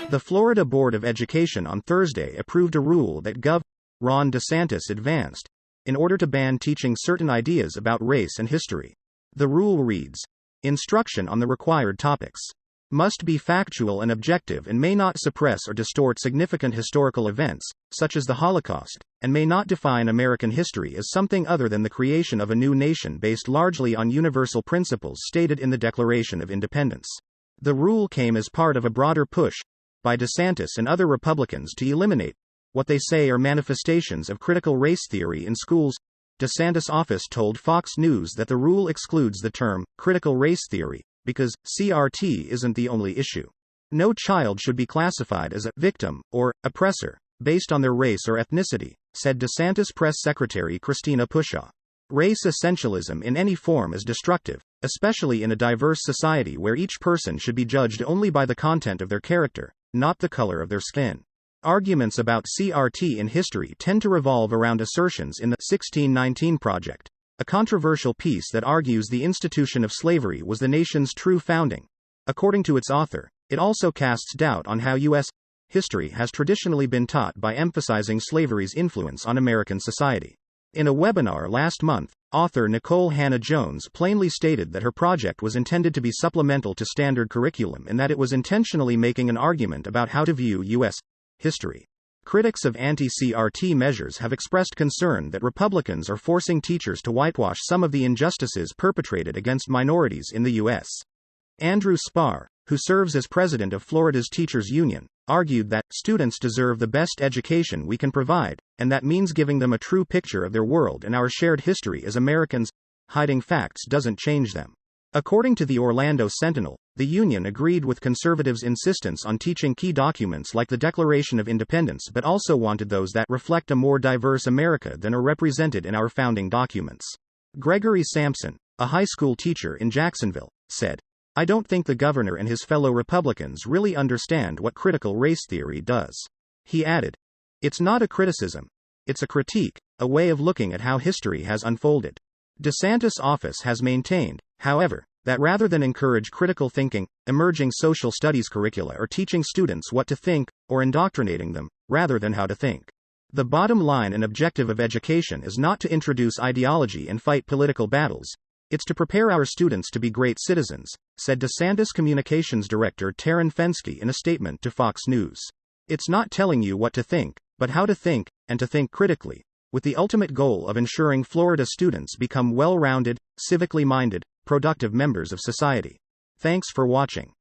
The Florida Board of Education on Thursday approved a rule that Gov. Ron DeSantis advanced, in order to ban teaching certain ideas about race and history. The rule reads, "Instruction on the required topics must be factual and objective and may not suppress or distort significant historical events, such as the Holocaust, and may not define American history as something other than the creation of a new nation based largely on universal principles stated in the Declaration of Independence." The rule came as part of a broader push by DeSantis and other Republicans to eliminate what they say are manifestations of critical race theory in schools. DeSantis' office told Fox News that the rule excludes the term critical race theory because CRT isn't the only issue. No child should be classified as a victim or oppressor based on their race or ethnicity, said DeSantis press secretary Christina Pushaw. Race essentialism in any form is destructive, especially in a diverse society where each person should be judged only by the content of their character, not the color of their skin. Arguments about CRT in history tend to revolve around assertions in the 1619 Project, a controversial piece that argues the institution of slavery was the nation's true founding. According to its author, it also casts doubt on how U.S. history has traditionally been taught by emphasizing slavery's influence on American society. In a webinar last month, author Nicole Hannah-Jones plainly stated that her project was intended to be supplemental to standard curriculum and that it was intentionally making an argument about how to view U.S. history. Critics of anti-CRT measures have expressed concern that Republicans are forcing teachers to whitewash some of the injustices perpetrated against minorities in the U.S. Andrew Spar, who serves as president of Florida's Teachers Union, argued that students deserve the best education we can provide, and that means giving them a true picture of their world and our shared history as Americans. Hiding facts doesn't change them. According to the Orlando Sentinel, the union agreed with conservatives' insistence on teaching key documents like the Declaration of Independence but also wanted those that reflect a more diverse America than are represented in our founding documents. Gregory Sampson, a high school teacher in Jacksonville, said, "I don't think the governor and his fellow Republicans really understand what critical race theory does." He added, "It's not a criticism. It's a critique, a way of looking at how history has unfolded." DeSantis' office has maintained, however, that rather than encourage critical thinking, emerging social studies curricula are teaching students what to think, or indoctrinating them, rather than how to think. The bottom line and objective of education is not to introduce ideology and fight political battles. It's to prepare our students to be great citizens, said DeSantis Communications Director Taryn Fenske in a statement to Fox News. It's not telling you what to think, but how to think, and to think critically, with the ultimate goal of ensuring Florida students become well-rounded, civically minded, productive members of society. Thanks for watching.